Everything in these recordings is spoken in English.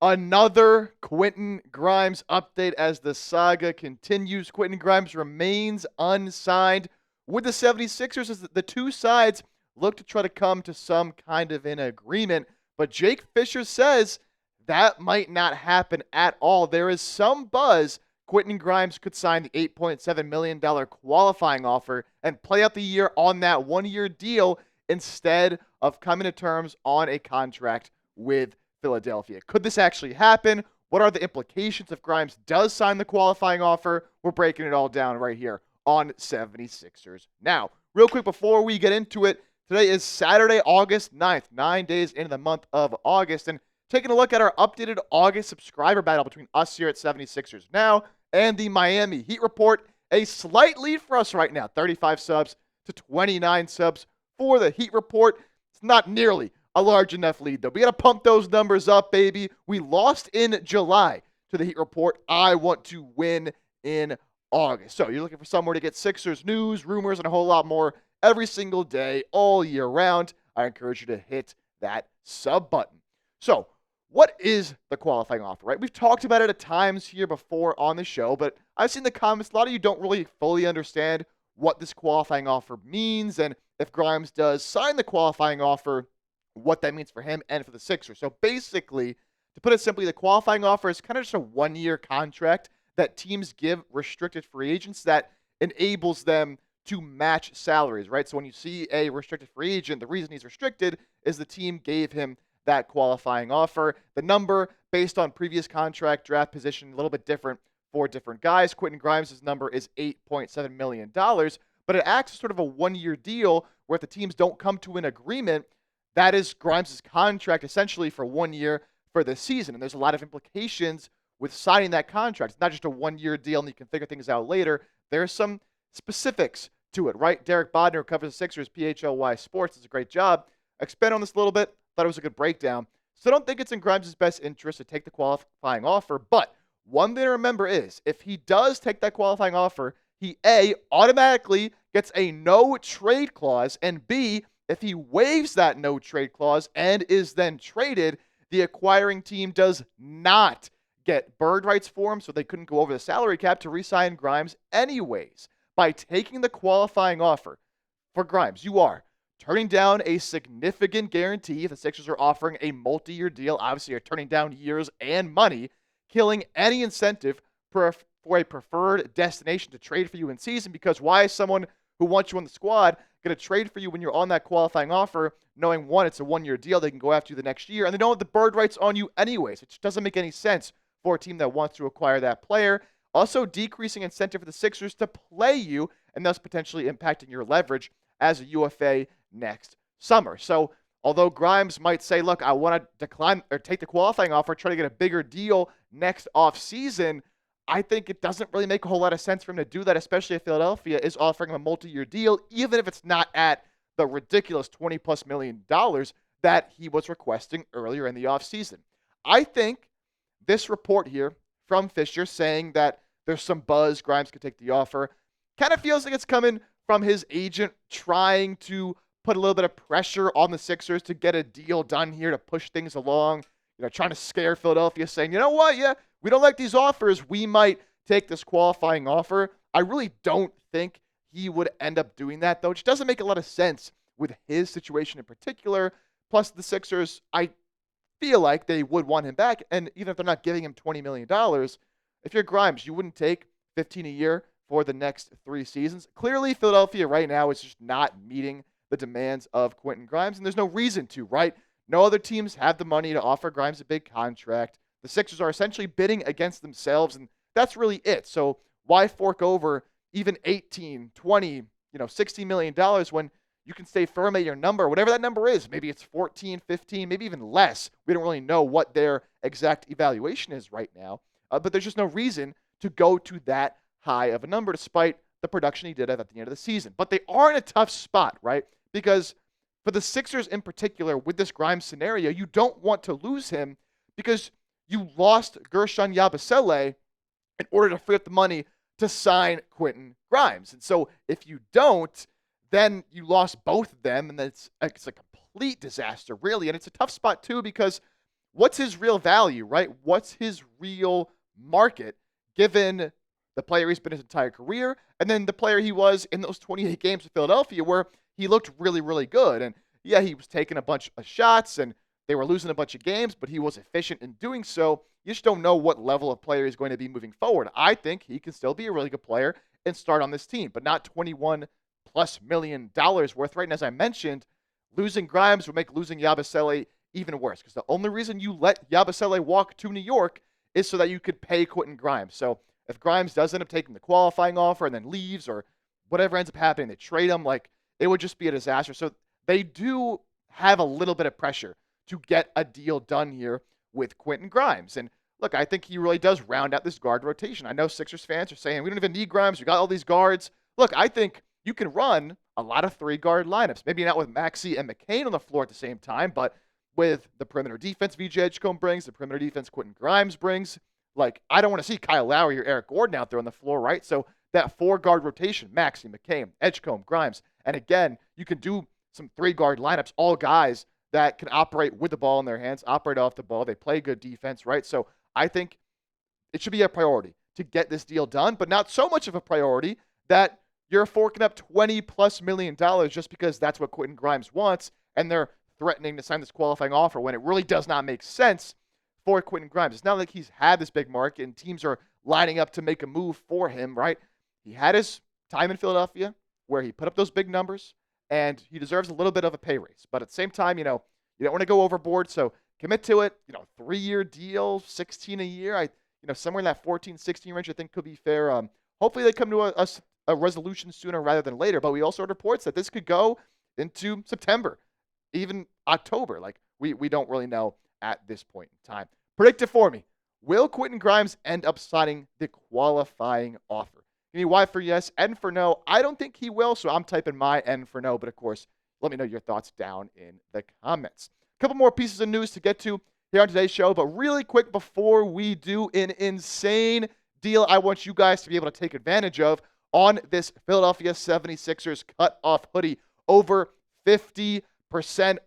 Another Quentin Grimes update as the saga continues. Quentin Grimes remains unsigned with the 76ers as the two sides look to try to come to some kind of an agreement. But Jake Fischer says that might not happen at all. There is some buzz Quentin Grimes could sign the $8.7 million qualifying offer and play out the year on that one-year deal instead of coming to terms on a contract with Philadelphia. Could this actually happen? What are the implications if Grimes does sign the qualifying offer? We're breaking it all down right here on 76ers. Now, real quick before we get into it, today is Saturday, August 9th, 9 days into the month of August, and taking a look at our updated August subscriber battle between us here at 76ers Now and the Miami Heat report. A slight lead for us right now, 35 subs to 29 subs for the Heat report. It's not nearly a large enough lead, though. We got to pump those numbers up, baby. We lost in July to the Heat report. I want to win in August. So you're looking for somewhere to get Sixers news, rumors, and a whole lot more every single day, all year round. I encourage you to hit that sub button. So what is the qualifying offer, right? We've talked about it at times here before on the show, but I've seen the comments. A lot of you don't really fully understand what this qualifying offer means, and if Grimes does sign the qualifying offer, what that means for him and for the Sixers. So basically, to put it simply, the qualifying offer is kind of just a one-year contract that teams give restricted free agents that enables them to match salaries, right? So when you see a restricted free agent, the reason he's restricted is the team gave him that qualifying offer. The number based on previous contract draft position, a little bit different for different guys. Quentin Grimes' number is $8.7 million, but it acts as sort of a one-year deal where if the teams don't come to an agreement, that is Grimes' contract essentially for 1 year for the season. And there's a lot of implications with signing that contract. It's not just a one-year deal and you can figure things out later. There's some specifics to it, right? Derek Bodner, who covers the Sixers, PHLY Sports, does a great job. Expand on this a little bit. Thought it was a good breakdown. So I don't think it's in Grimes' best interest to take the qualifying offer. But one thing to remember is if he does take that qualifying offer, he A, automatically gets a no trade clause, and B, if he waives that no trade clause and is then traded, the acquiring team does not get bird rights for him, so they couldn't go over the salary cap to re-sign Grimes anyways. By taking the qualifying offer for Grimes, you are turning down a significant guarantee. If the Sixers are offering a multi-year deal, obviously you're turning down years and money, killing any incentive for a preferred destination to trade for you in season, because why is someone who wants you on the squad going to trade for you when you're on that qualifying offer, knowing, one, it's a one-year deal, they can go after you the next year, and they don't have the bird rights on you anyways. It just doesn't make any sense for a team that wants to acquire that player. Also decreasing incentive for the Sixers to play you, and thus potentially impacting your leverage as a UFA next summer. So although Grimes might say, look, I want to decline or take the qualifying offer, try to get a bigger deal next offseason, I think it doesn't really make a whole lot of sense for him to do that, especially if Philadelphia is offering him a multi-year deal, even if it's not at the ridiculous $20+ million that he was requesting earlier in the offseason. I think this report here from Fischer saying that there's some buzz, Grimes could take the offer, kind of feels like it's coming from his agent trying to put a little bit of pressure on the Sixers to get a deal done here to push things along, trying to scare Philadelphia, saying, you know what, yeah, we don't like these offers, we might take this qualifying offer. I really don't think he would end up doing that, though, which doesn't make a lot of sense with his situation in particular. Plus, the Sixers, I feel like they would want him back, and even if they're not giving him $20 million, if you're Grimes, you wouldn't take $15 a year for the next 3 seasons. Clearly, Philadelphia right now is just not meeting the demands of Quentin Grimes, and there's no reason to, right? No other teams have the money to offer Grimes a big contract. The Sixers are essentially bidding against themselves, and that's really it. So why fork over even 18, 20, $60 million when you can stay firm at your number, whatever that number is. Maybe it's 14, 15, maybe even less. We don't really know what their exact evaluation is right now, but there's just no reason to go to that high of a number despite the production he did at the end of the season. But they are in a tough spot, right? Because for the Sixers in particular, with this Grimes scenario, you don't want to lose him because you lost Gershon Yabusele in order to free up the money to sign Quentin Grimes. And so if you don't, then you lost both of them, and it's a complete disaster, really. And it's a tough spot, too, because what's his real value, right? What's his real market given the player he's been his entire career and then the player he was in those 28 games with Philadelphia where he looked really, really good. And yeah, he was taking a bunch of shots and they were losing a bunch of games, but he was efficient in doing so. You just don't know what level of player he's going to be moving forward. I think he can still be a really good player and start on this team, but not $21+ million worth, right? And as I mentioned, losing Grimes would make losing Yabusele even worse because the only reason you let Yabusele walk to New York is so that you could pay Quentin Grimes. So if Grimes does end up taking the qualifying offer and then leaves or whatever ends up happening, they trade him, like it would just be a disaster. So they do have a little bit of pressure to get a deal done here with Quentin Grimes. And look, I think he really does round out this guard rotation. I know Sixers fans are saying, we don't even need Grimes. We got all these guards. Look, I think you can run a lot of three-guard lineups. Maybe not with Maxey and McCain on the floor at the same time, but with the perimeter defense VJ Edgecombe brings, the perimeter defense Quentin Grimes brings. Like, I don't want to see Kyle Lowry or Eric Gordon out there on the floor, right? So that four-guard rotation, Maxey, McCain, Edgecombe, Grimes. And again, you can do some three-guard lineups, all guys that can operate with the ball in their hands, operate off the ball. They play good defense, right? So I think it should be a priority to get this deal done, but not so much of a priority that you're forking up $20+ million just because that's what Quentin Grimes wants, and they're threatening to sign this qualifying offer when it really does not make sense for Quentin Grimes. It's not like he's had this big market and teams are lining up to make a move for him, right? He had his time in Philadelphia where he put up those big numbers, and he deserves a little bit of a pay raise. But at the same time, you don't want to go overboard, so commit to it. 3-year deal, 16 a year. Somewhere in that 14, 16 range, I think could be fair. Hopefully they come to a resolution sooner rather than later. But we also heard reports that this could go into September, even October. Like we don't really know at this point in time. Predict it for me. Will Quentin Grimes end up signing the qualifying offer? Give me Y for yes, N for no. I don't think he will, so I'm typing my N for no. But of course, let me know your thoughts down in the comments. A couple more pieces of news to get to here on today's show, but really quick before we do, an insane deal I want you guys to be able to take advantage of on this Philadelphia 76ers cut-off hoodie. Over 50%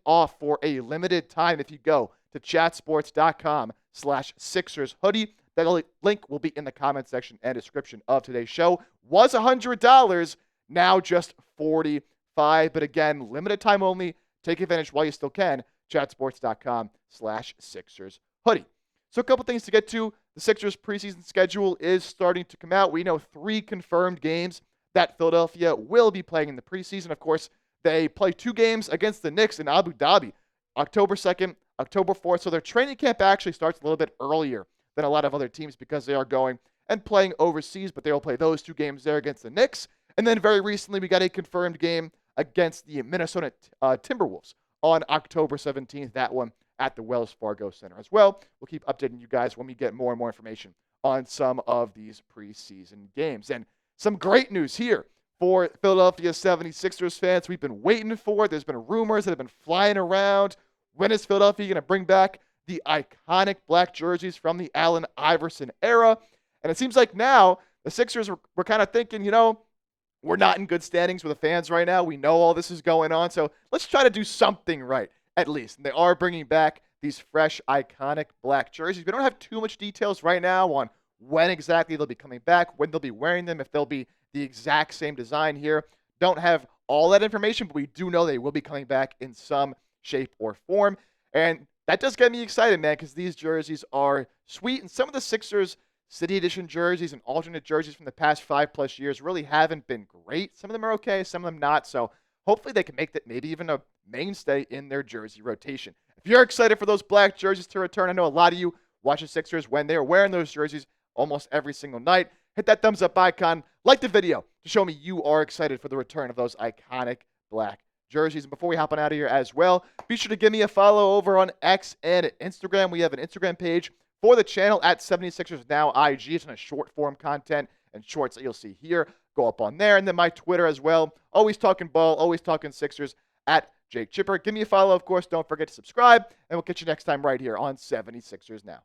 off for a limited time if you go to chatsports.com/Sixers hoodie. That link will be in the comment section and description of today's show. Was $100, now just $45. But again, limited time only. Take advantage while you still can. Chatsports.com/Sixers hoodie. So a couple things to get to. The Sixers preseason schedule is starting to come out. We know 3 confirmed games that Philadelphia will be playing in the preseason. Of course, they play 2 games against the Knicks in Abu Dhabi, October 2nd, October 4th. So their training camp actually starts a little bit earlier than a lot of other teams because they are going and playing overseas, but they will play those 2 games there against the Knicks. And then very recently, we got a confirmed game against the Minnesota Timberwolves on October 17th, that one at the Wells Fargo Center as well. We'll keep updating you guys when we get more and more information on some of these preseason games. And some great news here for Philadelphia 76ers fans we've been waiting for. There's been rumors that have been flying around. When is Philadelphia going to bring back the iconic black jerseys from the Allen Iverson era? And it seems like now the Sixers were kind of thinking, we're not in good standings with the fans right now. We know all this is going on, so let's try to do something right, at least. And they are bringing back these fresh, iconic black jerseys. We don't have too much details right now on when exactly they'll be coming back, when they'll be wearing them, if they'll be the exact same design here. Don't have all that information, but we do know they will be coming back in some shape or form. And that does get me excited, man, because these jerseys are sweet. And some of the Sixers City Edition jerseys and alternate jerseys from the past 5+ years really haven't been great. Some of them are okay, some of them not. So hopefully they can make that maybe even a mainstay in their jersey rotation. If you're excited for those black jerseys to return, I know a lot of you watch the Sixers when they're wearing those jerseys almost every single night. Hit that thumbs up icon, like the video to show me you are excited for the return of those iconic black jerseys. And before we hop on out of here as well, be sure to give me a follow over on X and Instagram. We have an Instagram page for the channel at 76ers Now IG. It's on a short form content and shorts that you'll see here. Go up on there. And then my Twitter as well. Always talking ball, always talking Sixers at Jake Chipper. Give me a follow, of course. Don't forget to subscribe. And we'll catch you next time right here on 76ers Now.